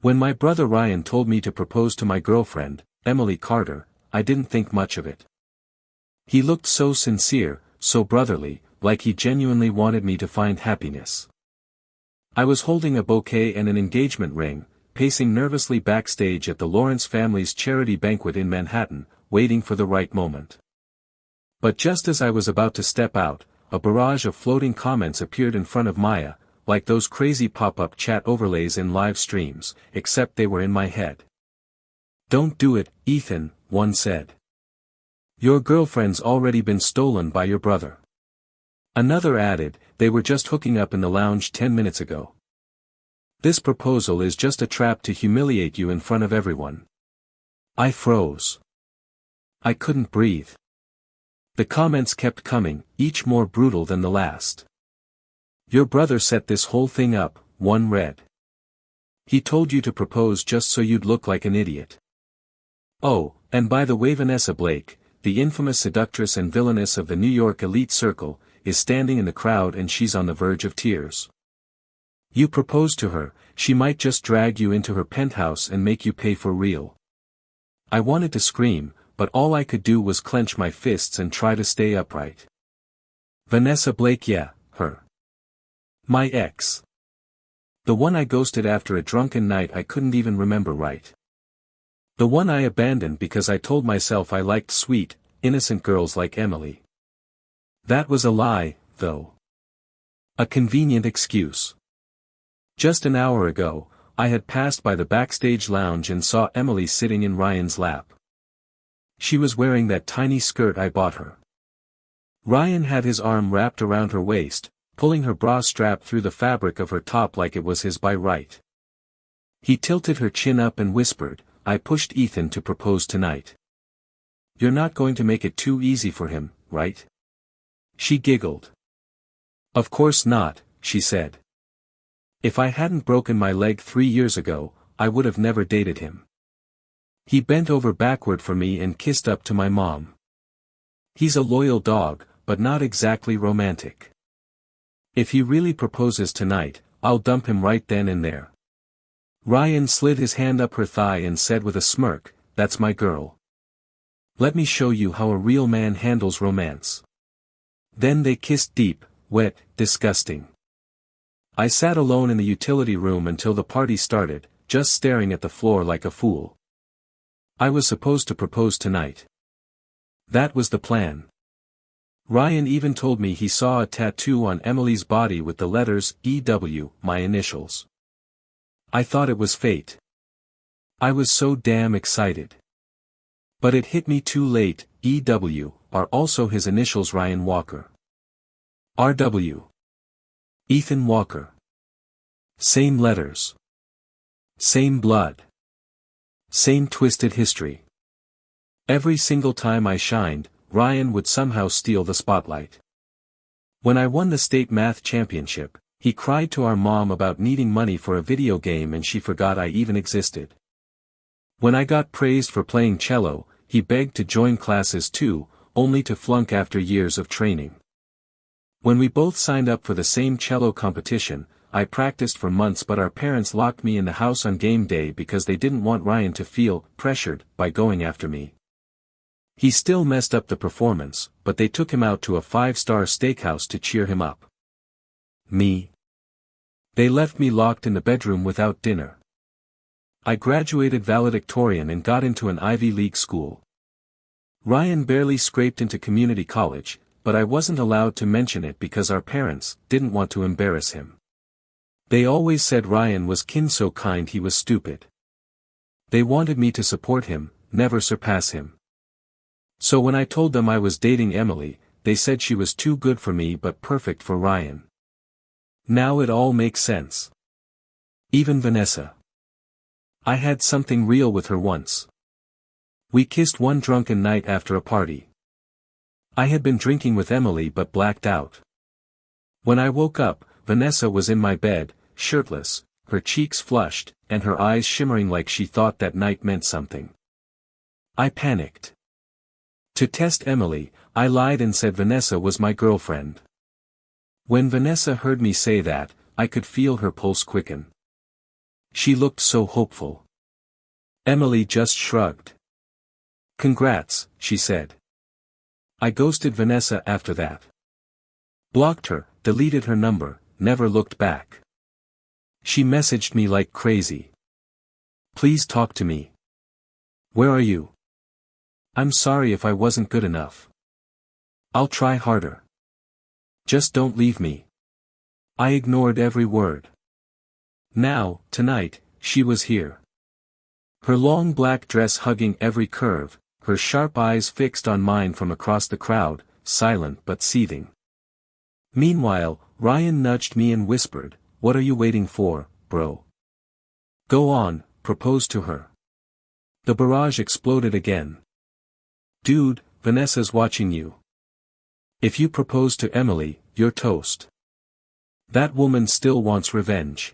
When my brother Ryan told me to propose to my girlfriend, Emily Carter, I didn't think much of it. He looked so sincere, so brotherly, like he genuinely wanted me to find happiness. I was holding a bouquet and an engagement ring, pacing nervously backstage at the Lawrence family's charity banquet in Manhattan, waiting for the right moment. But just as I was about to step out, a barrage of floating comments appeared in front of Maya, like those crazy pop-up chat overlays in live streams, except they were in my head. "Don't do it, Ethan," one said. "Your girlfriend's already been stolen by your brother." Another added, "They were just hooking up in the lounge 10 minutes ago. This proposal is just a trap to humiliate you in front of everyone." I froze. I couldn't breathe. The comments kept coming, each more brutal than the last. "Your brother set this whole thing up," one read. "He told you to propose just so you'd look like an idiot. Oh, and by the way, Vanessa Blake, the infamous seductress and villainess of the New York elite circle, is standing in the crowd and she's on the verge of tears. You propose to her, she might just drag you into her penthouse and make you pay for real." I wanted to scream, but all I could do was clench my fists and try to stay upright. Vanessa Blake, yeah, her. My ex. The one I ghosted after a drunken night I couldn't even remember right. The one I abandoned because I told myself I liked sweet, innocent girls like Emily. That was a lie, though. A convenient excuse. Just an hour ago, I had passed by the backstage lounge and saw Emily sitting in Ryan's lap. She was wearing that tiny skirt I bought her. Ryan had his arm wrapped around her waist, pulling her bra strap through the fabric of her top like it was his by right. He tilted her chin up and whispered, "I pushed Ethan to propose tonight. You're not going to make it too easy for him, right?" She giggled. "Of course not," she said. "If I hadn't broken my leg 3 years ago, I would have never dated him." He bent over backward for me and kissed up to my mom. "He's a loyal dog, but not exactly romantic. If he really proposes tonight, I'll dump him right then and there." Ryan slid his hand up her thigh and said with a smirk, "That's my girl. Let me show you how a real man handles romance." Then they kissed deep, wet, disgusting. I sat alone in the utility room until the party started, just staring at the floor like a fool. I was supposed to propose tonight. That was the plan. Ryan even told me he saw a tattoo on Emily's body with the letters EW, my initials. I thought it was fate. I was so damn excited. But it hit me too late. EW are also his initials, Ryan Walker. RW. Ethan Walker. Same letters. Same blood. Same twisted history. Every single time I shined, Ryan would somehow steal the spotlight. When I won the state math championship, he cried to our mom about needing money for a video game and she forgot I even existed. When I got praised for playing cello, he begged to join classes too, only to flunk after years of training. When we both signed up for the same cello competition, I practiced for months, but our parents locked me in the house on game day because they didn't want Ryan to feel pressured by going after me. He still messed up the performance, but they took him out to a 5-star steakhouse to cheer him up. Me. They left me locked in the bedroom without dinner. I graduated valedictorian and got into an Ivy League school. Ryan barely scraped into community college, but I wasn't allowed to mention it because our parents didn't want to embarrass him. They always said Ryan was so kind he was stupid. They wanted me to support him, never surpass him. So when I told them I was dating Emily, they said she was too good for me but perfect for Ryan. Now it all makes sense. Even Vanessa. I had something real with her once. We kissed one drunken night after a party. I had been drinking with Emily but blacked out. When I woke up, Vanessa was in my bed, shirtless, her cheeks flushed, and her eyes shimmering like she thought that night meant something. I panicked. To test Emily, I lied and said Vanessa was my girlfriend. When Vanessa heard me say that, I could feel her pulse quicken. She looked so hopeful. Emily just shrugged. "Congrats," she said. I ghosted Vanessa after that. Blocked her, deleted her number, never looked back. She messaged me like crazy. "Please talk to me. Where are you? I'm sorry if I wasn't good enough. I'll try harder. Just don't leave me." I ignored every word. Now, tonight, she was here. Her long black dress hugging every curve, her sharp eyes fixed on mine from across the crowd, silent but seething. Meanwhile, Ryan nudged me and whispered, "What are you waiting for, bro? Go on, propose to her." The barrage exploded again. "Dude, Vanessa's watching you. If you propose to Emily, you're toast. That woman still wants revenge.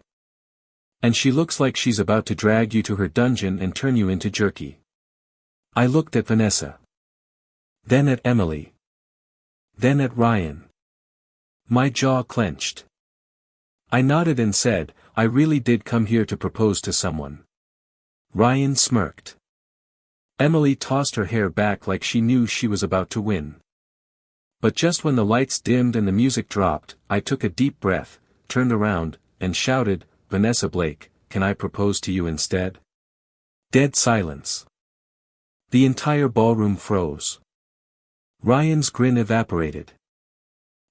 And she looks like she's about to drag you to her dungeon and turn you into jerky." I looked at Vanessa. Then at Emily. Then at Ryan. My jaw clenched. I nodded and said, "I really did come here to propose to someone." Ryan smirked. Emily tossed her hair back like she knew she was about to win. But just when the lights dimmed and the music dropped, I took a deep breath, turned around, and shouted, "Vanessa Blake, can I propose to you instead?" Dead silence. The entire ballroom froze. Ryan's grin evaporated.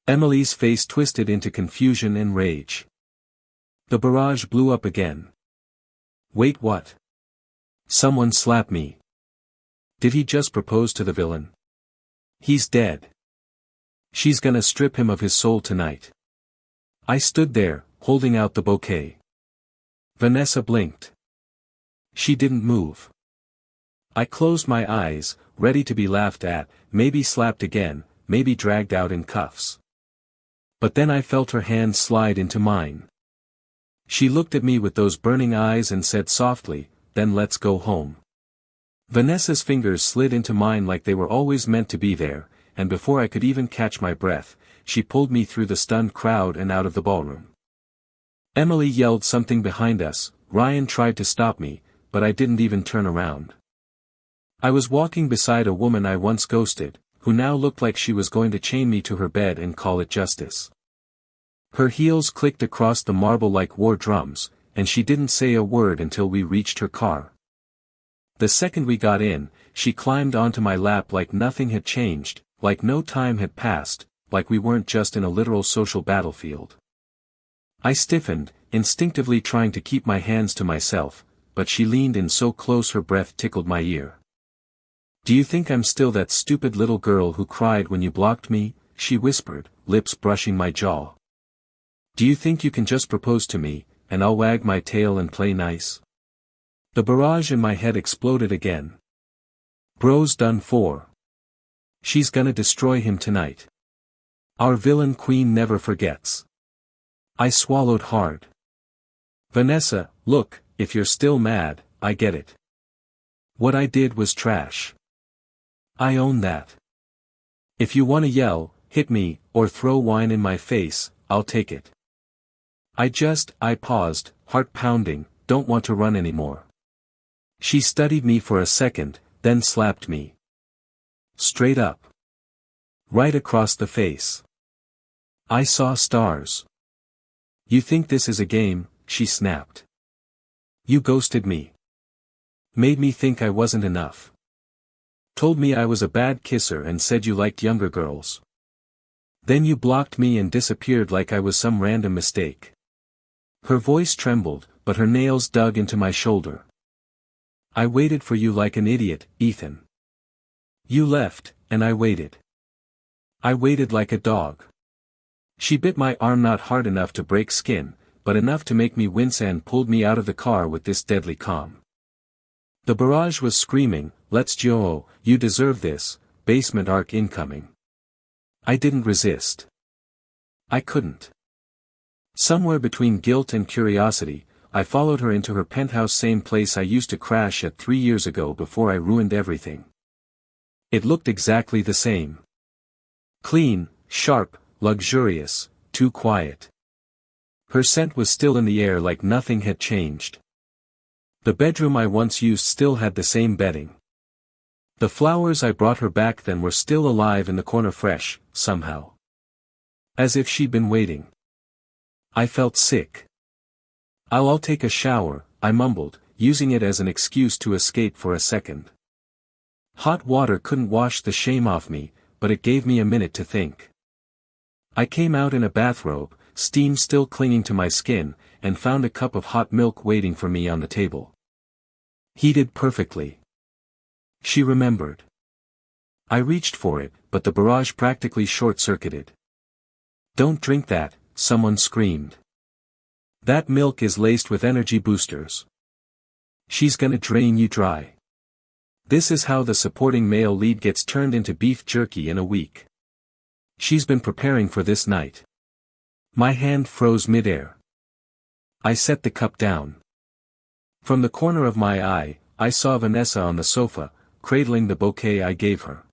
Emily's face twisted into confusion and rage. The barrage blew up again. "Wait, what? Someone slap me. Did he just propose to the villain? He's dead. She's gonna strip him of his soul tonight." I stood there, holding out the bouquet. Vanessa blinked. She didn't move. I closed my eyes, ready to be laughed at, maybe slapped again, maybe dragged out in cuffs. But then I felt her hand slide into mine. She looked at me with those burning eyes and said softly, "Then let's go home." Vanessa's fingers slid into mine like they were always meant to be there, and before I could even catch my breath, she pulled me through the stunned crowd and out of the ballroom. Emily yelled something behind us, Ryan tried to stop me, but I didn't even turn around. I was walking beside a woman I once ghosted, who now looked like she was going to chain me to her bed and call it justice. Her heels clicked across the marble like war drums, and she didn't say a word until we reached her car. The second we got in, she climbed onto my lap like nothing had changed, like no time had passed, like we weren't just in a literal social battlefield. I stiffened, instinctively trying to keep my hands to myself, but she leaned in so close her breath tickled my ear. "Do you think I'm still that stupid little girl who cried when you blocked me?" she whispered, lips brushing my jaw. "Do you think you can just propose to me, and I'll wag my tail and play nice?" The barrage in my head exploded again. Bro's done for. She's gonna destroy him tonight. Our villain queen never forgets. I swallowed hard. "Vanessa, look, if you're still mad, I get it. What I did was trash. I own that. If you wanna yell, hit me, or throw wine in my face, I'll take it. I paused, heart pounding, don't want to run anymore." She studied me for a second, then slapped me. Straight up. Right across the face. I saw stars. "You think this is a game?" she snapped. "You ghosted me. Made me think I wasn't enough. Told me I was a bad kisser and said you liked younger girls. Then you blocked me and disappeared like I was some random mistake." Her voice trembled, but her nails dug into my shoulder. "I waited for you like an idiot, Ethan. You left, and I waited. I waited like a dog." She bit my arm not hard enough to break skin, but enough to make me wince and pulled me out of the car with this deadly calm. The barrage was screaming, "Let's go, you deserve this, basement arc incoming." I didn't resist. I couldn't. Somewhere between guilt and curiosity, I followed her into her penthouse, same place I used to crash at 3 years ago before I ruined everything. It looked exactly the same. Clean, sharp, luxurious, too quiet. Her scent was still in the air like nothing had changed. The bedroom I once used still had the same bedding. The flowers I brought her back then were still alive in the corner, fresh, somehow. As if she'd been waiting. I felt sick. I'll take a shower, I mumbled, using it as an excuse to escape for a second. Hot water couldn't wash the shame off me, but it gave me a minute to think. I came out in a bathrobe, steam still clinging to my skin, and found a cup of hot milk waiting for me on the table. Heated perfectly. She remembered. I reached for it, but the barrage practically short-circuited. "Don't drink that," someone screamed. "That milk is laced with energy boosters. She's gonna drain you dry." This is how the supporting male lead gets turned into beef jerky in a week. She's been preparing for this night. My hand froze midair. I set the cup down. From the corner of my eye, I saw Vanessa on the sofa, cradling the bouquet I gave her.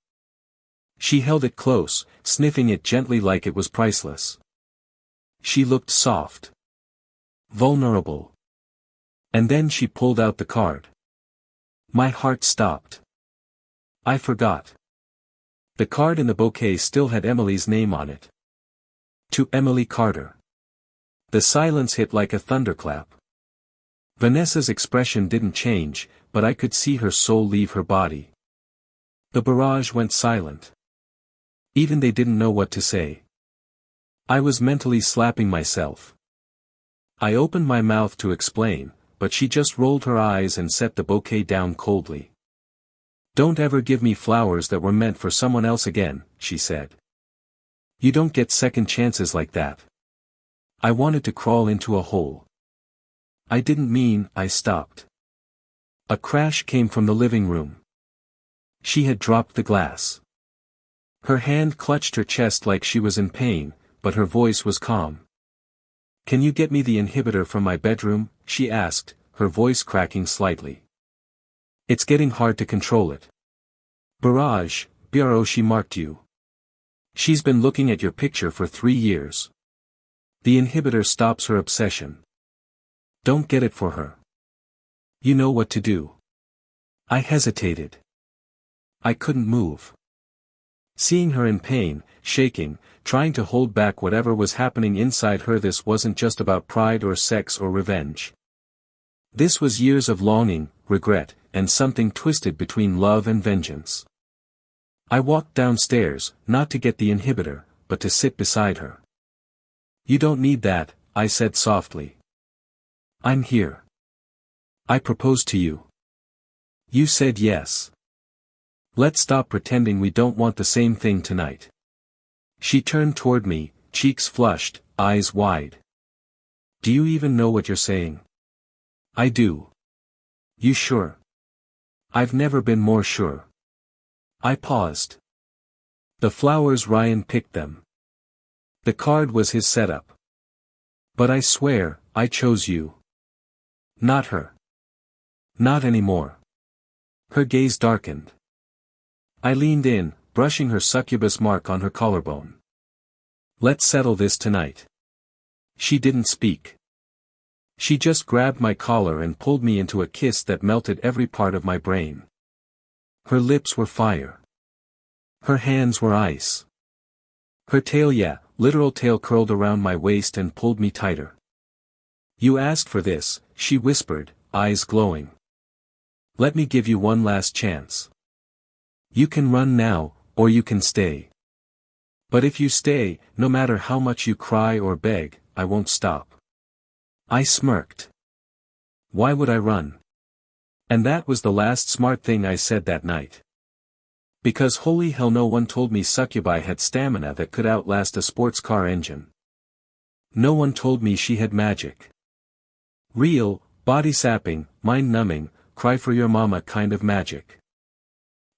She held it close, sniffing it gently like it was priceless. She looked soft. Vulnerable. And then she pulled out the card. My heart stopped. I forgot. The card in the bouquet still had Emily's name on it. To Emily Carter. The silence hit like a thunderclap. Vanessa's expression didn't change, but I could see her soul leave her body. The barrage went silent. Even they didn't know what to say. I was mentally slapping myself. I opened my mouth to explain, but she just rolled her eyes and set the bouquet down coldly. "Don't ever give me flowers that were meant for someone else again," she said. "You don't get second chances like that." I wanted to crawl into a hole. I didn't mean. I stopped. A crash came from the living room. She had dropped the glass. Her hand clutched her chest like she was in pain, but her voice was calm. "Can you get me the inhibitor from my bedroom?" she asked, her voice cracking slightly. "It's getting hard to control it." "Barrage, Bro, she marked you. She's been looking at your picture for 3 years. The inhibitor stops her obsession. Don't get it for her. You know what to do." I hesitated. I couldn't move. Seeing her in pain, shaking, trying to hold back whatever was happening inside her, this wasn't just about pride or sex or revenge. This was years of longing, regret, and something twisted between love and vengeance. I walked downstairs, not to get the inhibitor, but to sit beside her. "You don't need that," I said softly. "I'm here. I proposed to you. You said yes. Let's stop pretending we don't want the same thing tonight." She turned toward me, cheeks flushed, eyes wide. "Do you even know what you're saying?" "I do." "You sure?" "I've never been more sure." I paused. "The flowers, Ryan picked them. The card was his setup. But I swear, I chose you. Not her. Not anymore." Her gaze darkened. I leaned in, brushing her succubus mark on her collarbone. "Let's settle this tonight." She didn't speak. She just grabbed my collar and pulled me into a kiss that melted every part of my brain. Her lips were fire. Her hands were ice. Her tail, literal tail, curled around my waist and pulled me tighter. "You asked for this," she whispered, eyes glowing. "Let me give you one last chance. You can run now, or you can stay. But if you stay, no matter how much you cry or beg, I won't stop." I smirked. Why would I run? And that was the last smart thing I said that night. Because holy hell, no one told me succubi had stamina that could outlast a sports car engine. No one told me she had magic. Real, body-sapping, mind-numbing, cry for your mama kind of magic.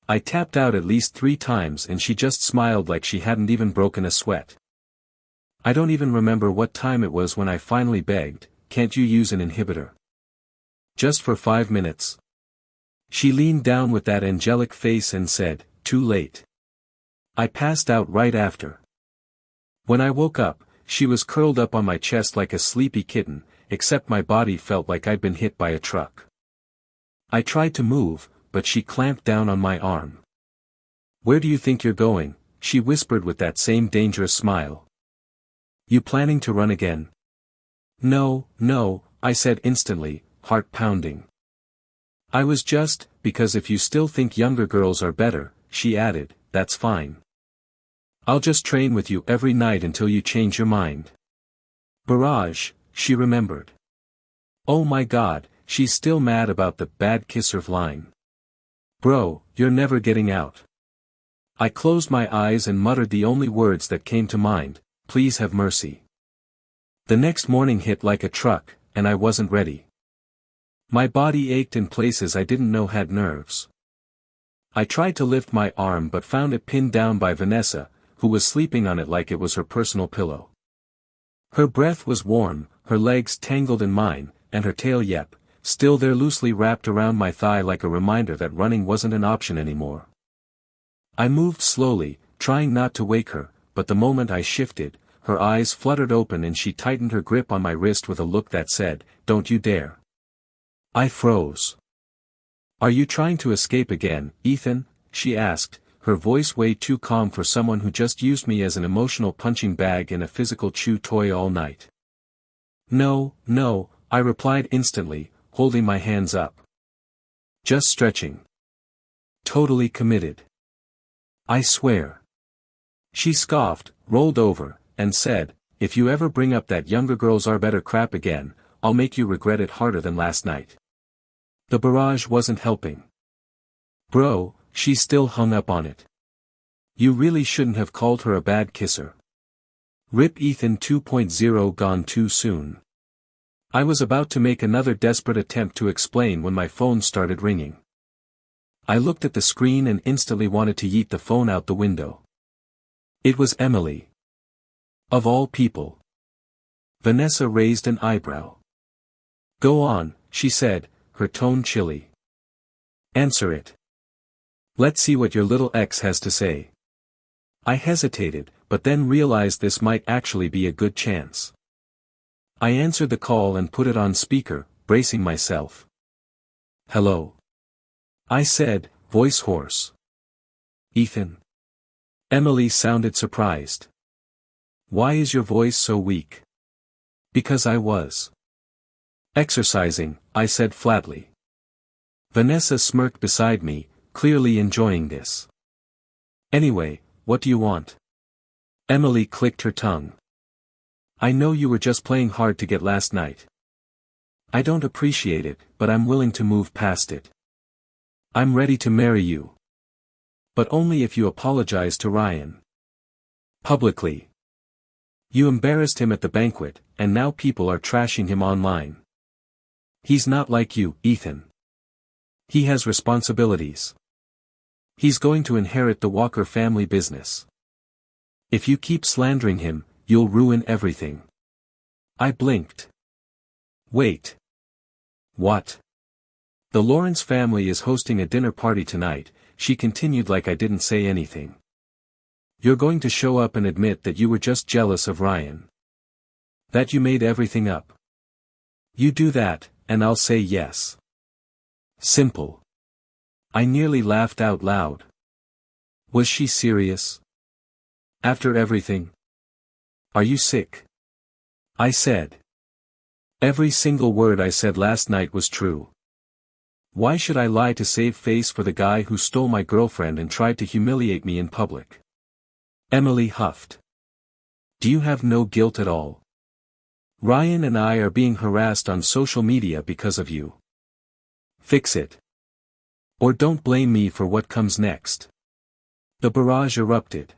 I tapped out at least 3 times and she just smiled like she hadn't even broken a sweat. I don't even remember what time it was when I finally begged, "Can't you use an inhibitor? Just for 5 minutes?" She leaned down with that angelic face and said, "Too late." I passed out right after. When I woke up, she was curled up on my chest like a sleepy kitten, except my body felt like I'd been hit by a truck. I tried to move, but she clamped down on my arm. "Where do you think you're going?" she whispered with that same dangerous smile. "You planning to run again?" "No, no," I said instantly, heart pounding. "I was just, because if you still think younger girls are better," she added, "that's fine. I'll just train with you every night until you change your mind." Barrage, she remembered. Oh my God, she's still mad about the bad kisser line. Bro, you're never getting out. I closed my eyes and muttered the only words that came to mind, "Please have mercy." The next morning hit like a truck, and I wasn't ready. My body ached in places I didn't know had nerves. I tried to lift my arm but found it pinned down by Vanessa, who was sleeping on it like it was her personal pillow. Her breath was warm, her legs tangled in mine, and her tail still there loosely wrapped around my thigh like a reminder that running wasn't an option anymore. I moved slowly, trying not to wake her, but the moment I shifted, her eyes fluttered open and she tightened her grip on my wrist with a look that said, "Don't you dare." I froze. "Are you trying to escape again, Ethan?" she asked, her voice way too calm for someone who just used me as an emotional punching bag and a physical chew toy all night. "No, no," I replied instantly, holding my hands up. "Just stretching. Totally committed. I swear." She scoffed, rolled over, and said, "If you ever bring up that younger girls are better crap again, I'll make you regret it harder than last night." The barrage wasn't helping. "Bro," she still hung up on it. "You really shouldn't have called her a bad kisser. Rip Ethan 2.0 gone too soon." I was about to make another desperate attempt to explain when my phone started ringing. I looked at the screen and instantly wanted to yeet the phone out the window. It was Emily. Of all people. Vanessa raised an eyebrow. "Go on," she said, her tone chilly. "Answer it. Let's see what your little ex has to say." I hesitated, but then realized this might actually be a good chance. I answered the call and put it on speaker, bracing myself. "Hello?" I said, voice hoarse. "Ethan?" Emily sounded surprised. "Why is your voice so weak?" "Because I was exercising," I said flatly. Vanessa smirked beside me, clearly enjoying this. "Anyway, what do you want?" Emily clicked her tongue. "I know you were just playing hard to get last night. I don't appreciate it, but I'm willing to move past it. I'm ready to marry you. But only if you apologize to Ryan. Publicly. You embarrassed him at the banquet, and now people are trashing him online. He's not like you, Ethan. He has responsibilities. He's going to inherit the Walker family business. If you keep slandering him, you'll ruin everything." I blinked. "Wait. What?" "The Lawrence family is hosting a dinner party tonight," she continued like I didn't say anything. "You're going to show up and admit that you were just jealous of Ryan. That you made everything up. You do that, and I'll say yes. Simple." I nearly laughed out loud. Was she serious? After everything? "Are you sick?" I said. Every single word I said last night was true. Why should I lie to save face for the guy who stole my girlfriend and tried to humiliate me in public? Emily huffed. "Do you have no guilt at all? Ryan and I are being harassed on social media because of you. Fix it. Or don't blame me for what comes next." The barrage erupted.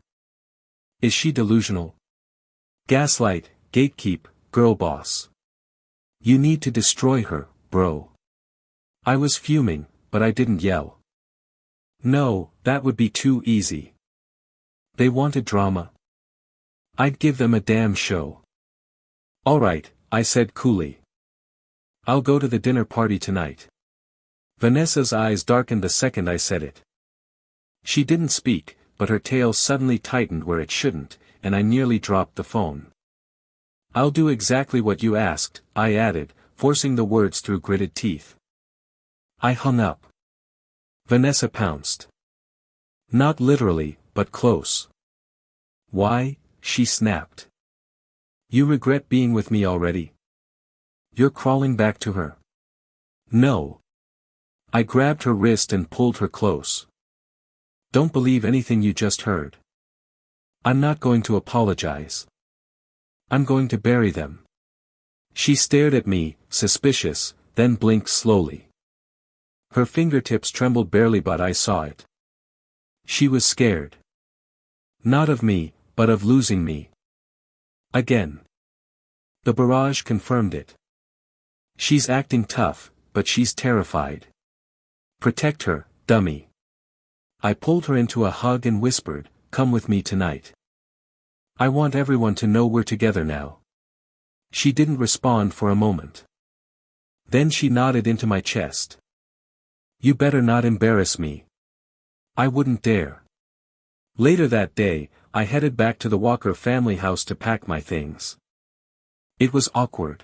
Is she delusional? Gaslight, gatekeep, girl boss. You need to destroy her, bro. I was fuming, but I didn't yell. No, that would be too easy. They wanted drama. I'd give them a damn show. Alright, I said coolly. I'll go to the dinner party tonight. Vanessa's eyes darkened the second I said it. She didn't speak, but her tail suddenly tightened where it shouldn't, and I nearly dropped the phone. I'll do exactly what you asked, I added, forcing the words through gritted teeth. I hung up. Vanessa pounced. Not literally, but close. Why? She snapped. You regret being with me already? You're crawling back to her. No. I grabbed her wrist and pulled her close. Don't believe anything you just heard. I'm not going to apologize. I'm going to bury them. She stared at me, suspicious, then blinked slowly. Her fingertips trembled barely, but I saw it. She was scared. Not of me, but of losing me. Again. The barrage confirmed it. She's acting tough, but she's terrified. Protect her, dummy. I pulled her into a hug and whispered, come with me tonight. I want everyone to know we're together now. She didn't respond for a moment. Then she nodded into my chest. You better not embarrass me. I wouldn't dare. Later that day, I headed back to the Walker family house to pack my things. It was awkward.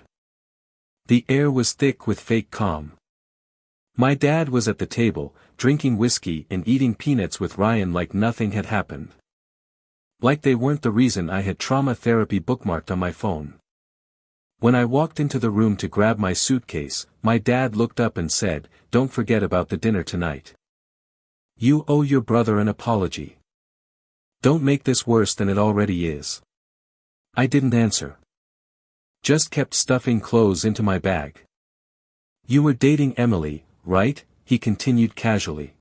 The air was thick with fake calm. My dad was at the table, drinking whiskey and eating peanuts with Ryan like nothing had happened. Like they weren't the reason I had trauma therapy bookmarked on my phone. When I walked into the room to grab my suitcase, my dad looked up and said, "Don't forget about the dinner tonight. You owe your brother an apology. Don't make this worse than it already is." I didn't answer. Just kept stuffing clothes into my bag. You were dating Emily, right? He continued casually.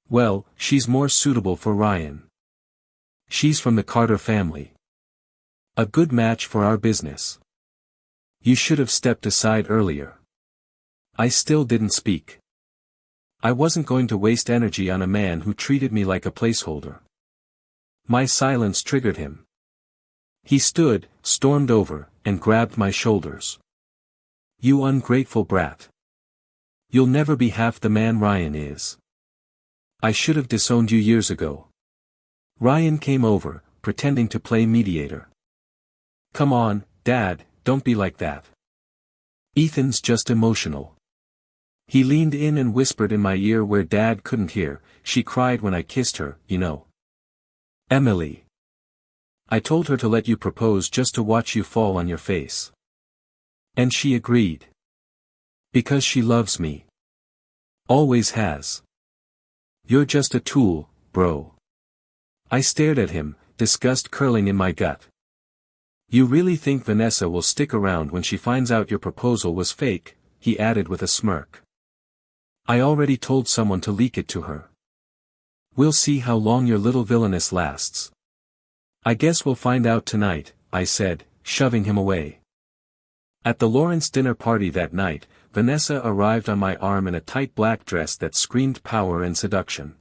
Well, she's more suitable for Ryan. She's from the Carter family. A good match for our business. You should have stepped aside earlier. I still didn't speak. I wasn't going to waste energy on a man who treated me like a placeholder. My silence triggered him. He stood, stormed over, and grabbed my shoulders. You ungrateful brat. You'll never be half the man Ryan is. I should have disowned you years ago. Ryan came over, pretending to play mediator. Come on, Dad, don't be like that. Ethan's just emotional. He leaned in and whispered in my ear where Dad couldn't hear, she cried when I kissed her, you know. Emily. I told her to let you propose just to watch you fall on your face. And she agreed. Because she loves me. Always has. You're just a tool, bro. I stared at him, disgust curling in my gut. You really think Vanessa will stick around when she finds out your proposal was fake? He added with a smirk. I already told someone to leak it to her. We'll see how long your little villainess lasts. I guess we'll find out tonight, I said, shoving him away. At the Lawrence dinner party that night, Vanessa arrived on my arm in a tight black dress that screamed power and seduction.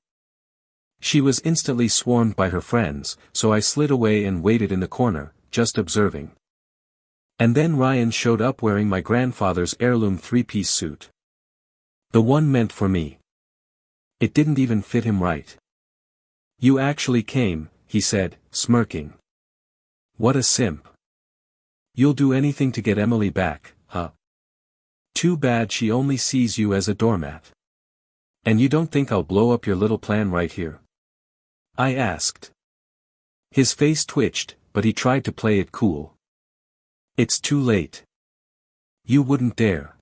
She was instantly swarmed by her friends, so I slid away and waited in the corner, just observing. And then Ryan showed up wearing my grandfather's heirloom three-piece suit. The one meant for me. It didn't even fit him right. You actually came, he said, smirking. What a simp. You'll do anything to get Emily back, huh? Too bad she only sees you as a doormat. And you don't think I'll blow up your little plan right here? I asked. His face twitched, but he tried to play it cool. It's too late. You wouldn't dare.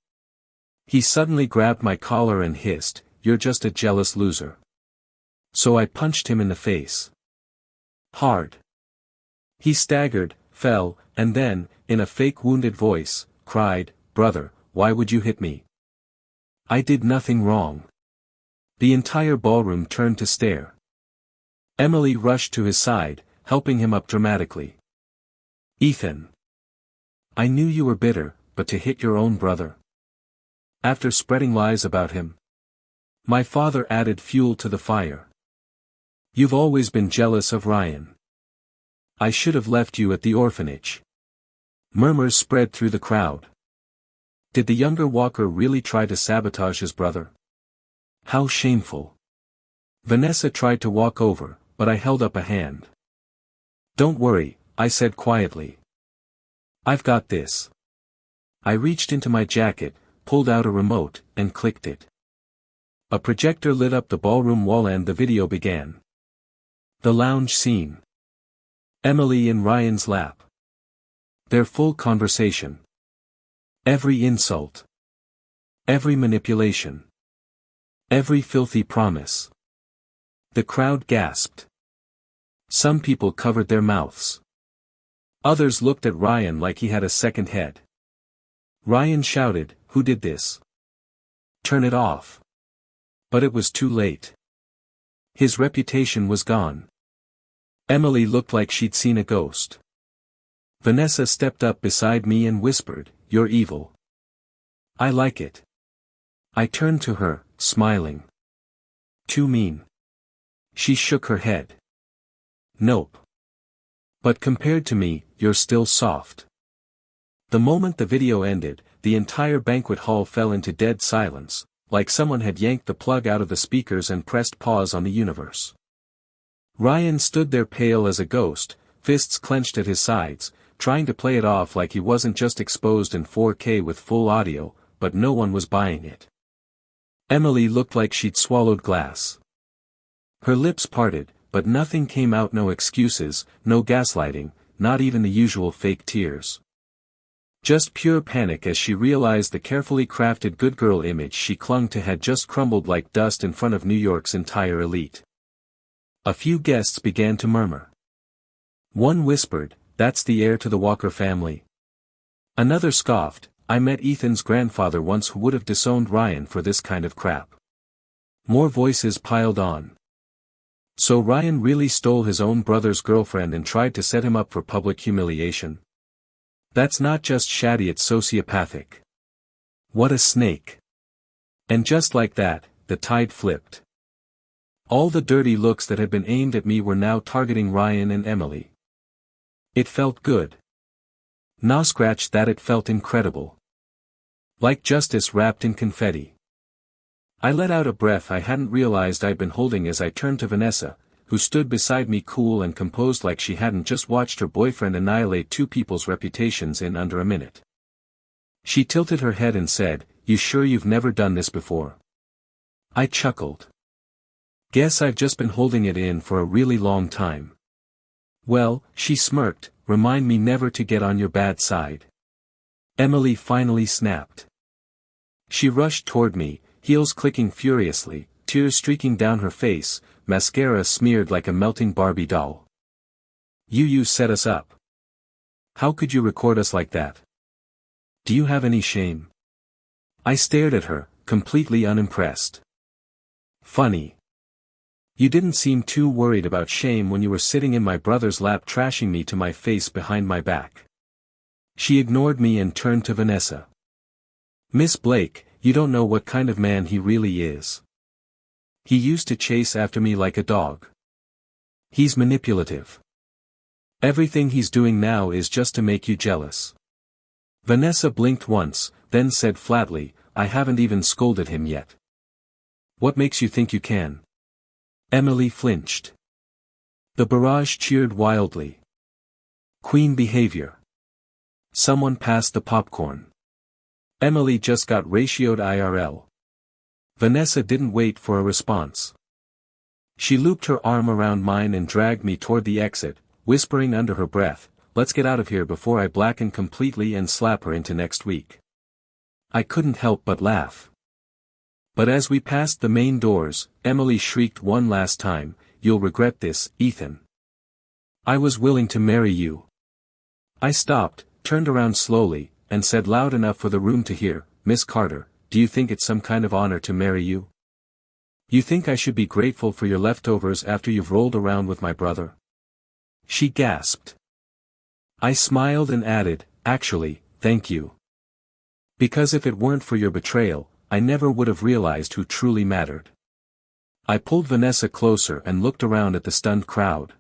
He suddenly grabbed my collar and hissed, you're just a jealous loser. So I punched him in the face. Hard. He staggered, fell, and then, in a fake wounded voice, cried, brother, why would you hit me? I did nothing wrong. The entire ballroom turned to stare. Emily rushed to his side, helping him up dramatically. Ethan. I knew you were bitter, but to hit your own brother. After spreading lies about him. My father added fuel to the fire. You've always been jealous of Ryan. I should have left you at the orphanage. Murmurs spread through the crowd. Did the younger Walker really try to sabotage his brother? How shameful. Vanessa tried to walk over, but I held up a hand. Don't worry, I said quietly. I've got this. I reached into my jacket, pulled out a remote, and clicked it. A projector lit up the ballroom wall and the video began. The lounge scene. Emily in Ryan's lap. Their full conversation. Every insult. Every manipulation. Every filthy promise. The crowd gasped. Some people covered their mouths. Others looked at Ryan like he had a second head. Ryan shouted, "Who did this? Turn it off." But it was too late. His reputation was gone. Emily looked like she'd seen a ghost. Vanessa stepped up beside me and whispered, "You're evil." "I like it." I turned to her, smiling. "Too mean." She shook her head. "Nope. But compared to me, you're still soft." The moment the video ended, the entire banquet hall fell into dead silence, like someone had yanked the plug out of the speakers and pressed pause on the universe. Ryan stood there pale as a ghost, fists clenched at his sides, trying to play it off like he wasn't just exposed in 4K with full audio, but no one was buying it. Emily looked like she'd swallowed glass. Her lips parted, but nothing came out. No excuses, no gaslighting, not even the usual fake tears. Just pure panic as she realized the carefully crafted good girl image she clung to had just crumbled like dust in front of New York's entire elite. A few guests began to murmur. One whispered, "That's the heir to the Walker family." Another scoffed, "I met Ethan's grandfather once who would have disowned Ryan for this kind of crap." More voices piled on. So Ryan really stole his own brother's girlfriend and tried to set him up for public humiliation. That's not just shady, it's sociopathic. What a snake. And just like that, the tide flipped. All the dirty looks that had been aimed at me were now targeting Ryan and Emily. It felt good. Nah, scratch that, it felt incredible. Like justice wrapped in confetti. I let out a breath I hadn't realized I'd been holding as I turned to Vanessa, who stood beside me cool and composed like she hadn't just watched her boyfriend annihilate two people's reputations in under a minute. She tilted her head and said, "You sure you've never done this before?" I chuckled. "Guess I've just been holding it in for a really long time." "Well," she smirked, "remind me never to get on your bad side." Emily finally snapped. She rushed toward me, heels clicking furiously, tears streaking down her face, mascara smeared like a melting Barbie doll. You set us up. How could you record us like that? Do you have any shame?" I stared at her, completely unimpressed. "Funny. You didn't seem too worried about shame when you were sitting in my brother's lap trashing me to my face behind my back." She ignored me and turned to Vanessa. "Miss Blake, you don't know what kind of man he really is. He used to chase after me like a dog. He's manipulative. Everything he's doing now is just to make you jealous." Vanessa blinked once, then said flatly, "I haven't even scolded him yet." "What makes you think you can?" Emily flinched. The barrage cheered wildly. Queen behavior. Someone passed the popcorn. Emily just got ratioed IRL. Vanessa didn't wait for a response. She looped her arm around mine and dragged me toward the exit, whispering under her breath, "Let's get out of here before I blacken completely and slap her into next week." I couldn't help but laugh. But as we passed the main doors, Emily shrieked one last time, "You'll regret this, Ethan. I was willing to marry you." I stopped, turned around slowly, and said loud enough for the room to hear, "Miss Carter, do you think it's some kind of honor to marry you? You think I should be grateful for your leftovers after you've rolled around with my brother?" She gasped. I smiled and added, "Actually, thank you. Because if it weren't for your betrayal, I never would have realized who truly mattered." I pulled Vanessa closer and looked around at the stunned crowd.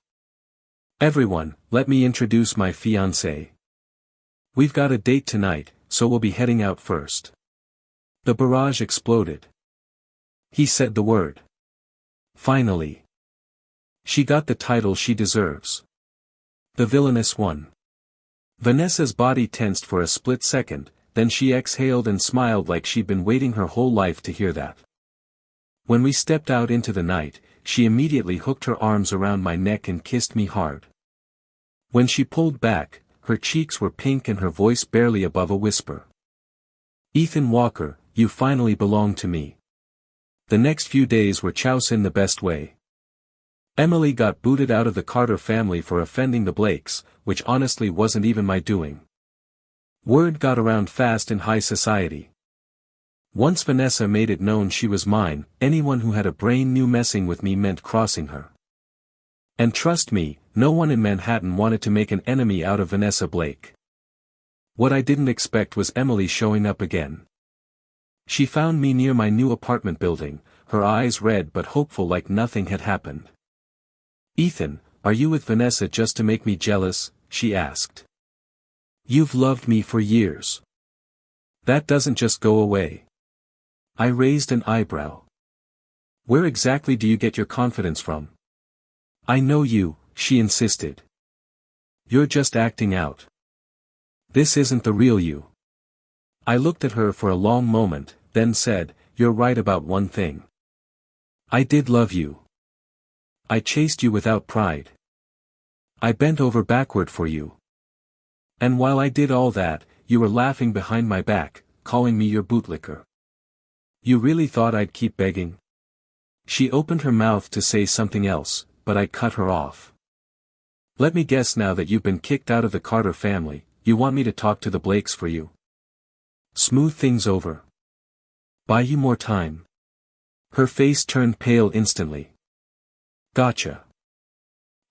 "Everyone, let me introduce my fiancé. We've got a date tonight, so we'll be heading out first." The barrage exploded. He said the word. Finally. She got the title she deserves. The villainous one. Vanessa's body tensed for a split second, then she exhaled and smiled like she'd been waiting her whole life to hear that. When we stepped out into the night, she immediately hooked her arms around my neck and kissed me hard. When she pulled back, her cheeks were pink and her voice barely above a whisper. "Ethan Walker, you finally belong to me." The next few days were chouse in the best way. Emily got booted out of the Carter family for offending the Blakes, which honestly wasn't even my doing. Word got around fast in high society. Once Vanessa made it known she was mine, anyone who had a brain knew messing with me meant crossing her. And trust me, no one in Manhattan wanted to make an enemy out of Vanessa Blake. What I didn't expect was Emily showing up again. She found me near my new apartment building, her eyes red but hopeful like nothing had happened. "Ethan, are you with Vanessa just to make me jealous?" she asked. "You've loved me for years. That doesn't just go away." I raised an eyebrow. "Where exactly do you get your confidence from?" "I know you," she insisted. "You're just acting out. This isn't the real you." I looked at her for a long moment, then said, "You're right about one thing. I did love you. I chased you without pride. I bent over backward for you. And while I did all that, you were laughing behind my back, calling me your bootlicker. You really thought I'd keep begging?" She opened her mouth to say something else, but I cut her off. "Let me guess, now that you've been kicked out of the Carter family, you want me to talk to the Blakes for you? Smooth things over? Buy you more time?" Her face turned pale instantly. "Gotcha.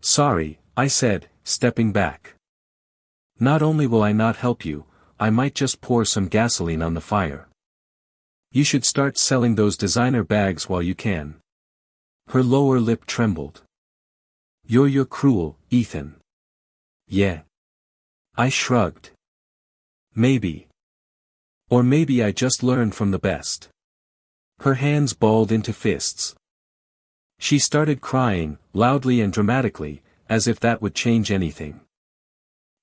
Sorry," I said, stepping back. "Not only will I not help you, I might just pour some gasoline on the fire. You should start selling those designer bags while you can." Her lower lip trembled. You're cruel, Ethan." "Yeah." I shrugged. "Maybe. Or maybe I just learned from the best." Her hands balled into fists. She started crying, loudly and dramatically, as if that would change anything.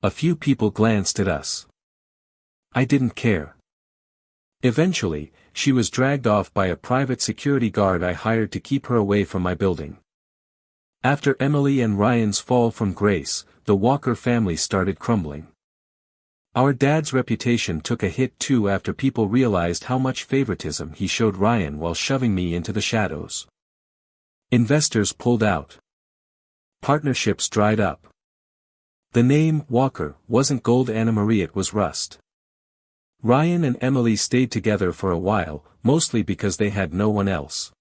A few people glanced at us. I didn't care. Eventually, she was dragged off by a private security guard I hired to keep her away from my building. After Emily and Ryan's fall from grace, the Walker family started crumbling. Our dad's reputation took a hit too after people realized how much favoritism he showed Ryan while shoving me into the shadows. Investors pulled out. Partnerships dried up. The name Walker wasn't gold, Anna Marie, it was rust. Ryan and Emily stayed together for a while, mostly because they had no one else.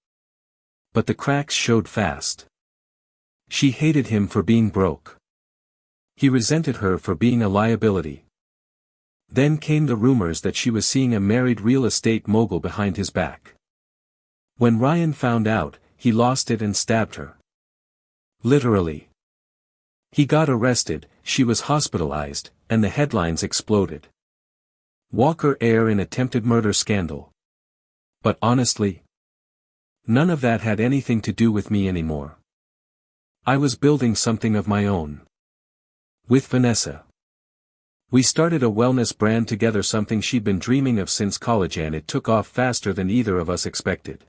But the cracks showed fast. She hated him for being broke. He resented her for being a liability. Then came the rumors that she was seeing a married real estate mogul behind his back. When Ryan found out, he lost it and stabbed her. Literally. He got arrested, she was hospitalized, and the headlines exploded. Walker heir in attempted murder scandal. But honestly, none of that had anything to do with me anymore. I was building something of my own. With Vanessa. We started a wellness brand together, something she'd been dreaming of since college, and it took off faster than either of us expected.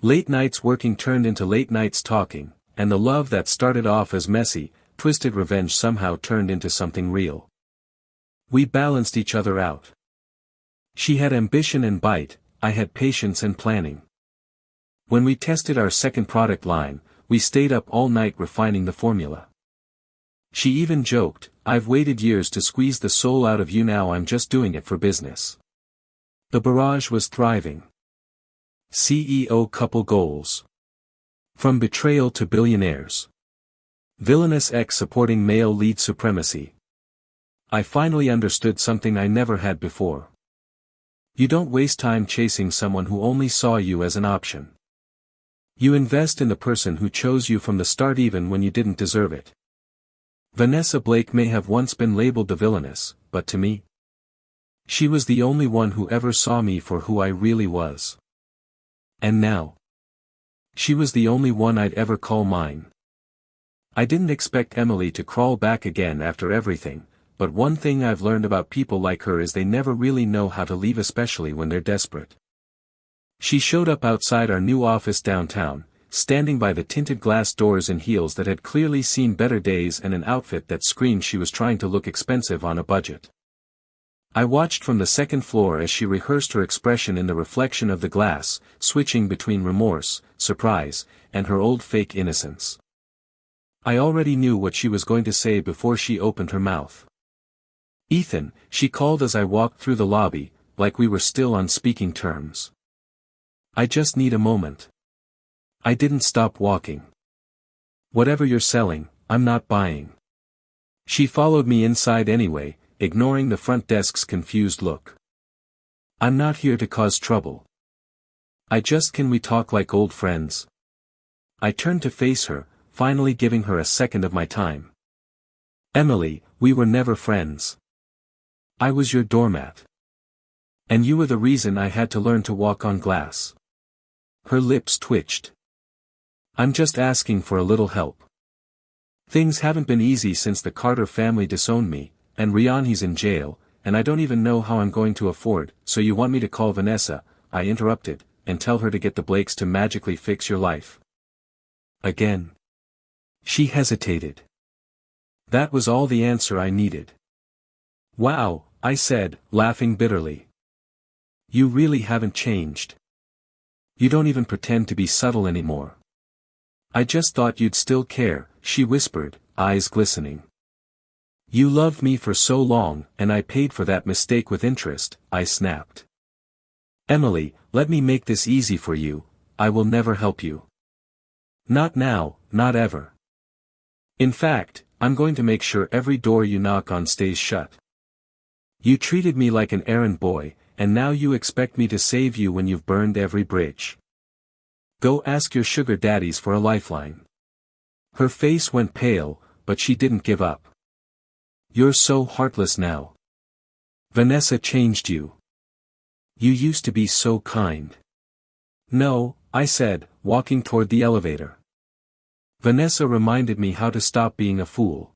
Late nights working turned into late nights talking, and the love that started off as messy, twisted revenge somehow turned into something real. We balanced each other out. She had ambition and bite, I had patience and planning. When we tested our second product line, we stayed up all night refining the formula. She even joked, "I've waited years to squeeze the soul out of you, now I'm just doing it for business." The barrage was thriving. CEO couple goals. From betrayal to billionaires. Villainous ex supporting male lead supremacy. I finally understood something I never had before. You don't waste time chasing someone who only saw you as an option. You invest in the person who chose you from the start, even when you didn't deserve it. Vanessa Blake may have once been labeled the villainess, but to me, she was the only one who ever saw me for who I really was. And now, she was the only one I'd ever call mine. I didn't expect Emily to crawl back again after everything, but one thing I've learned about people like her is they never really know how to leave, especially when they're desperate. She showed up outside our new office downtown, standing by the tinted glass doors in heels that had clearly seen better days and an outfit that screamed she was trying to look expensive on a budget. I watched from the second floor as she rehearsed her expression in the reflection of the glass, switching between remorse, surprise, and her old fake innocence. I already knew what she was going to say before she opened her mouth. "Ethan," she called as I walked through the lobby, like we were still on speaking terms. "I just need a moment." I didn't stop walking. "Whatever you're selling, I'm not buying." She followed me inside anyway, ignoring the front desk's confused look. "I'm not here to cause trouble. Can we talk like old friends?" I turned to face her, finally giving her a second of my time. "Emily, we were never friends. I was your doormat. And you were the reason I had to learn to walk on glass." Her lips twitched. "I'm just asking for a little help. Things haven't been easy since the Carter family disowned me, and Rihanna's in jail, and I don't even know how I'm going to afford." "So you want me to call Vanessa," I interrupted, "and tell her to get the Blakes to magically fix your life?" Again. She hesitated. That was all the answer I needed. "Wow," I said, laughing bitterly. "You really haven't changed. You don't even pretend to be subtle anymore." "I just thought you'd still care," she whispered, eyes glistening. "You loved me for so long, and I paid for that mistake with interest," I snapped. "Emily, let me make this easy for you. I will never help you. Not now, not ever. In fact, I'm going to make sure every door you knock on stays shut. You treated me like an errand boy, and now you expect me to save you when you've burned every bridge. Go ask your sugar daddies for a lifeline." Her face went pale, but she didn't give up. "You're so heartless now. Vanessa changed you. You used to be so kind." "No," I said, walking toward the elevator. "Vanessa reminded me how to stop being a fool."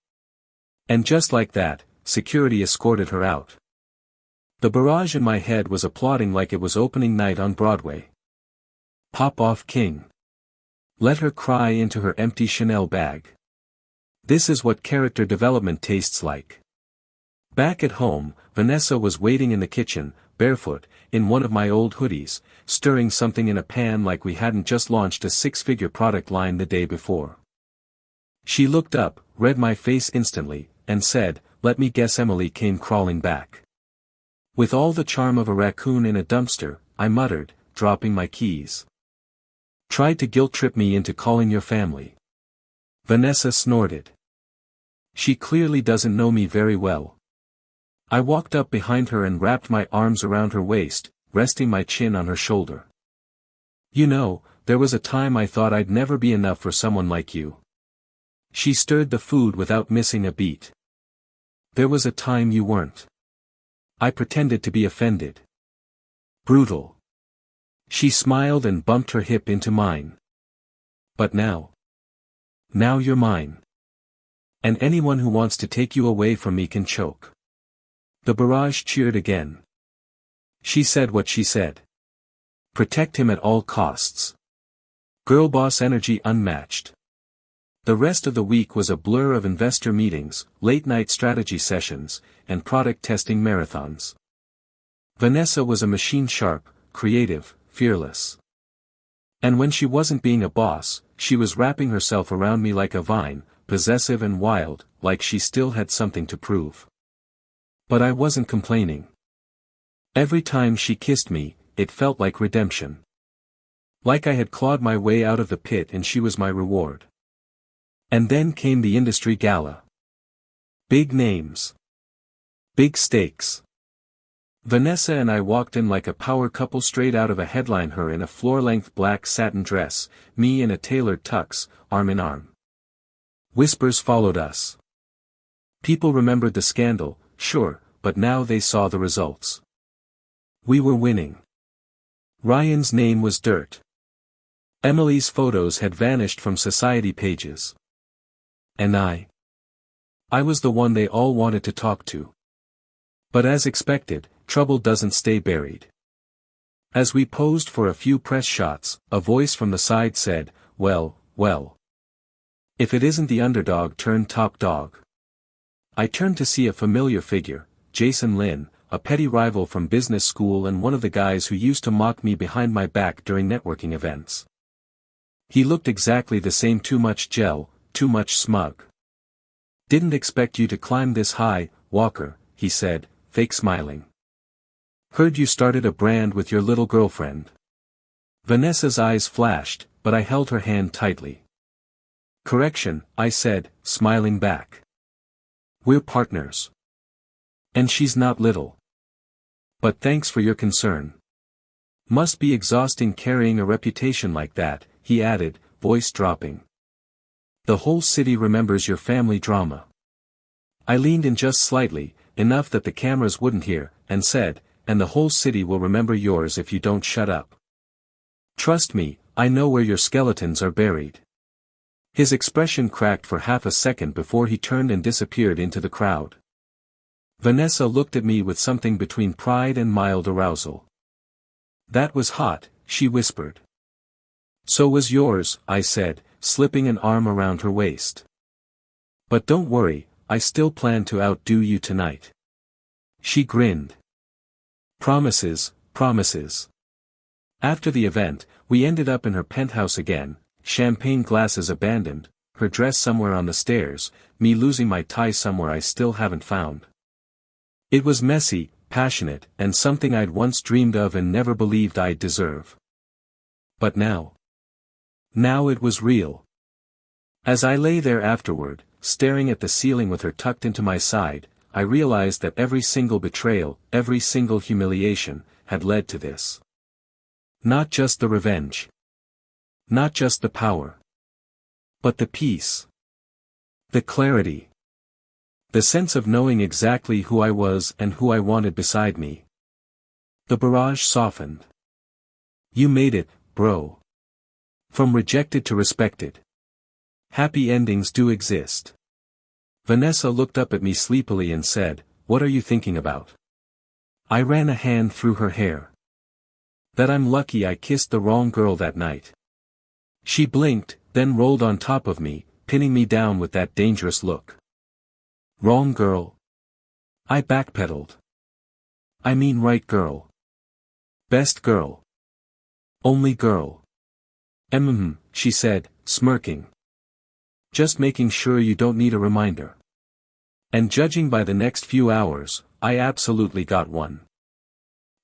And just like that, security escorted her out. The barrage in my head was applauding like it was opening night on Broadway. Pop off, king. Let her cry into her empty Chanel bag. This is what character development tastes like. Back at home, Vanessa was waiting in the kitchen, barefoot, in one of my old hoodies, stirring something in a pan like we hadn't just launched a six-figure product line the day before. She looked up, read my face instantly, and said, "Let me guess, Emily came crawling back." With all the charm of a raccoon in a dumpster, I muttered, dropping my keys. "Tried to guilt-trip me into calling your family." Vanessa snorted. "She clearly doesn't know me very well." I walked up behind her and wrapped my arms around her waist, resting my chin on her shoulder. "You know, there was a time I thought I'd never be enough for someone like you." She stirred the food without missing a beat. "There was a time you weren't." I pretended to be offended. "Brutal." She smiled and bumped her hip into mine. "But now. Now you're mine. And anyone who wants to take you away from me can choke." The barrage cheered again. She said what she said. Protect him at all costs. Girl boss energy unmatched. The rest of the week was a blur of investor meetings, late-night strategy sessions, and product testing marathons. Vanessa was a machine, sharp, creative, fearless. And when she wasn't being a boss, she was wrapping herself around me like a vine, possessive and wild, like she still had something to prove. But I wasn't complaining. Every time she kissed me, it felt like redemption. Like I had clawed my way out of the pit and she was my reward. And then came the industry gala. Big names. Big stakes. Vanessa and I walked in like a power couple straight out of a headline, her in a floor-length black satin dress, me in a tailored tux, arm in arm. Whispers followed us. People remembered the scandal, sure, but now they saw the results. We were winning. Ryan's name was dirt. Emily's photos had vanished from society pages. And I was the one they all wanted to talk to. But as expected, trouble doesn't stay buried. As we posed for a few press shots, a voice from the side said, "Well, well. If it isn't the underdog turned top dog." I turned to see a familiar figure, Jason Lin, a petty rival from business school and one of the guys who used to mock me behind my back during networking events. He looked exactly the same, too much gel, too much smug. "Didn't expect you to climb this high, Walker," he said, fake smiling. "Heard you started a brand with your little girlfriend." Vanessa's eyes flashed, but I held her hand tightly. "Correction," I said, smiling back. "We're partners. And she's not little. But thanks for your concern. Must be exhausting carrying a reputation like that," he added, voice dropping. "The whole city remembers your family drama." I leaned in just slightly, enough that the cameras wouldn't hear, and said, "And the whole city will remember yours if you don't shut up. Trust me, I know where your skeletons are buried." His expression cracked for half a second before he turned and disappeared into the crowd. Vanessa looked at me with something between pride and mild arousal. "That was hot," she whispered. "So was yours," I said, slipping an arm around her waist. "But don't worry, I still plan to outdo you tonight." She grinned. "Promises, promises." After the event, we ended up in her penthouse again, champagne glasses abandoned, her dress somewhere on the stairs, me losing my tie somewhere I still haven't found. It was messy, passionate, and something I'd once dreamed of and never believed I'd deserve. But now it was real. As I lay there afterward, staring at the ceiling with her tucked into my side, I realized that every single betrayal, every single humiliation, had led to this. Not just the revenge. Not just the power. But the peace. The clarity. The sense of knowing exactly who I was and who I wanted beside me. The barrage softened. You made it, bro. From rejected to respected. Happy endings do exist. Vanessa looked up at me sleepily and said, "What are you thinking about?" I ran a hand through her hair. "That I'm lucky I kissed the wrong girl that night." She blinked, then rolled on top of me, pinning me down with that dangerous look. "Wrong girl?" I backpedaled. "I mean right girl. Best girl. Only girl." She said, smirking. "Just making sure you don't need a reminder." And judging by the next few hours, I absolutely got one.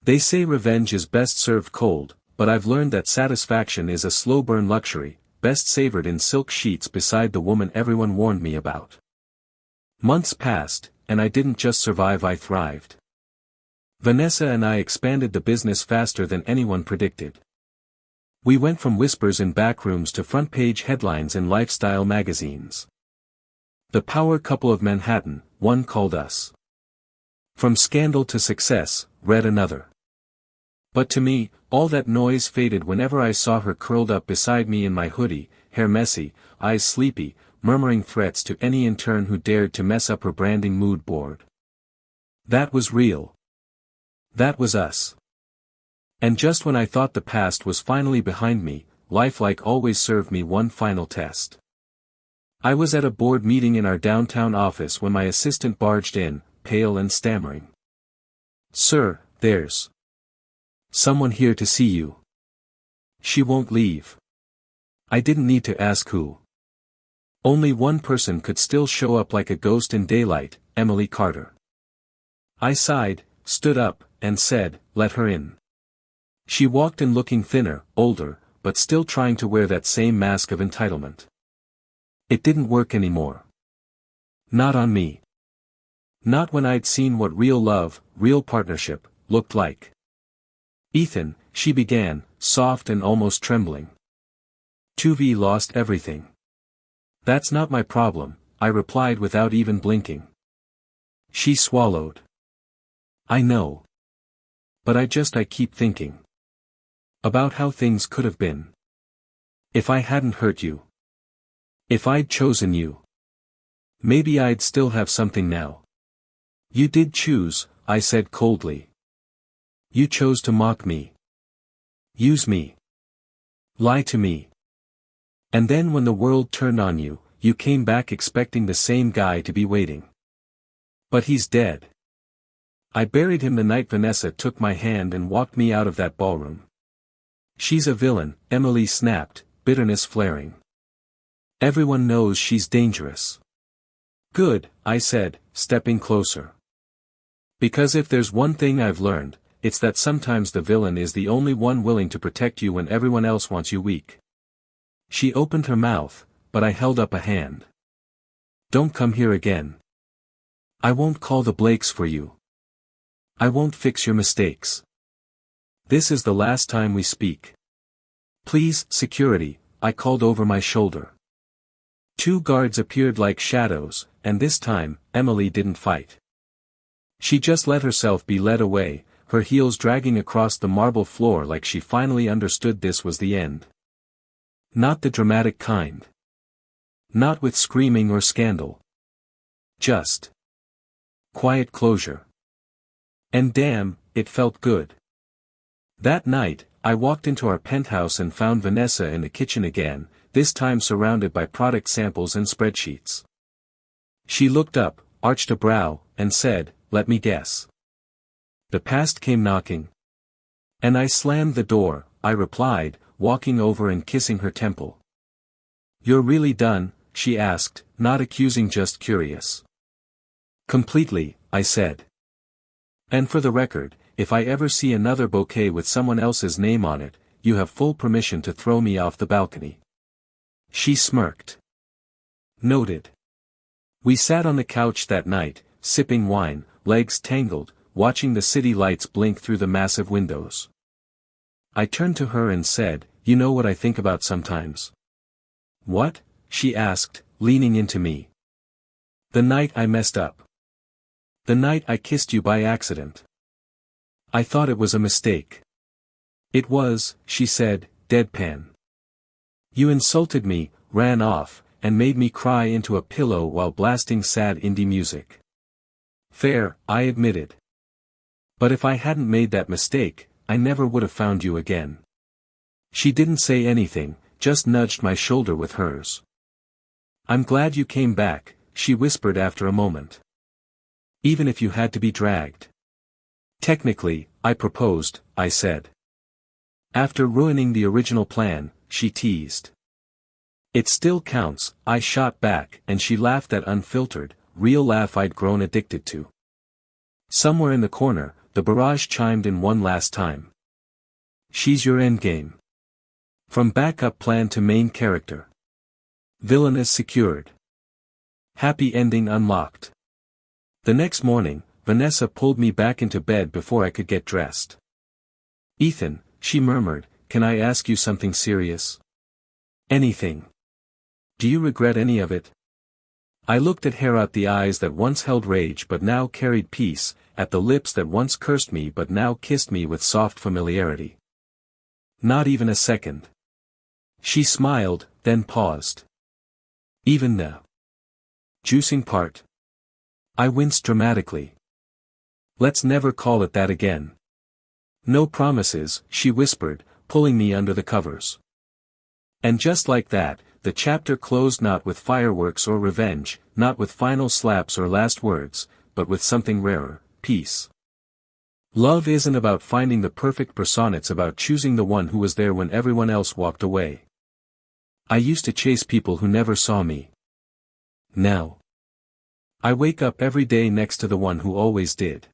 They say revenge is best served cold, but I've learned that satisfaction is a slow burn luxury, best savored in silk sheets beside the woman everyone warned me about. Months passed, and I didn't just survive, I thrived. Vanessa and I expanded the business faster than anyone predicted. We went from whispers in backrooms to front-page headlines in lifestyle magazines. The power couple of Manhattan, one called us. From scandal to success, read another. But to me, all that noise faded whenever I saw her curled up beside me in my hoodie, hair messy, eyes sleepy, murmuring threats to any intern who dared to mess up her branding mood board. That was real. That was us. And just when I thought the past was finally behind me, life like always served me one final test. I was at a board meeting in our downtown office when my assistant barged in, pale and stammering. "Sir, there's someone here to see you. She won't leave." I didn't need to ask who. Only one person could still show up like a ghost in daylight, Emily Carter. I sighed, stood up, and said, "Let her in." She walked in looking thinner, older, but still trying to wear that same mask of entitlement. It didn't work anymore. Not on me. Not when I'd seen what real love, real partnership, looked like. "Ethan," she began, soft and almost trembling. "Tuvi lost everything." "That's not my problem," I replied without even blinking. She swallowed. "I know. But I keep thinking. About how things could have been. If I hadn't hurt you. If I'd chosen you. Maybe I'd still have something now." "You did choose," I said coldly. "You chose to mock me. Use me. Lie to me. And then when the world turned on you, you came back expecting the same guy to be waiting. But he's dead. I buried him the night Vanessa took my hand and walked me out of that ballroom. She's a villain, Emily snapped, bitterness flaring. Everyone knows she's dangerous. Good, I said, stepping closer. Because if there's one thing I've learned, it's that sometimes the villain is the only one willing to protect you when everyone else wants you weak. She opened her mouth, but I held up a hand. Don't come here again. I won't call the Blakes for you. I won't fix your mistakes. This is the last time we speak. Please, security, I called over my shoulder. 2 guards appeared like shadows, and this time, Emily didn't fight. She just let herself be led away, her heels dragging across the marble floor like she finally understood this was the end. Not the dramatic kind. Not with screaming or scandal. Just quiet closure. And damn, it felt good. That night, I walked into our penthouse and found Vanessa in the kitchen again, this time surrounded by product samples and spreadsheets. She looked up, arched a brow, and said, "Let me guess. The past came knocking." And I slammed the door, I replied, walking over and kissing her temple. "You're really done?" she asked, not accusing, just curious. "Completely," I said. "And for the record, if I ever see another bouquet with someone else's name on it, you have full permission to throw me off the balcony." She smirked. Noted. We sat on the couch that night, sipping wine, legs tangled, watching the city lights blink through the massive windows. I turned to her and said, "You know what I think about sometimes?" "What?" she asked, leaning into me. "The night I messed up. The night I kissed you by accident. I thought it was a mistake." "It was," she said, deadpan. "You insulted me, ran off, and made me cry into a pillow while blasting sad indie music." "Fair," I admitted. "But if I hadn't made that mistake, I never would have found you again." She didn't say anything, just nudged my shoulder with hers. "I'm glad you came back," she whispered after a moment. "Even if you had to be dragged." "Technically, I proposed," I said. "After ruining the original plan," she teased. "It still counts," I shot back, and she laughed, that unfiltered, real laugh I'd grown addicted to. Somewhere in the corner, the barrage chimed in one last time. "She's your endgame. From backup plan to main character. Villainous secured. Happy ending unlocked." The next morning, Vanessa pulled me back into bed before I could get dressed. "Ethan," she murmured, "can I ask you something serious?" "Anything. Do you regret any of it?" I looked at her, at the eyes that once held rage but now carried peace, at the lips that once cursed me but now kissed me with soft familiarity. "Not even a second." She smiled, then paused. "Even the juicing part?" I winced dramatically. "Let's never call it that again." "No promises," she whispered, pulling me under the covers. And just like that, the chapter closed, not with fireworks or revenge, not with final slaps or last words, but with something rarer, peace. Love isn't about finding the perfect person, it's about choosing the one who was there when everyone else walked away. I used to chase people who never saw me. Now I wake up every day next to the one who always did.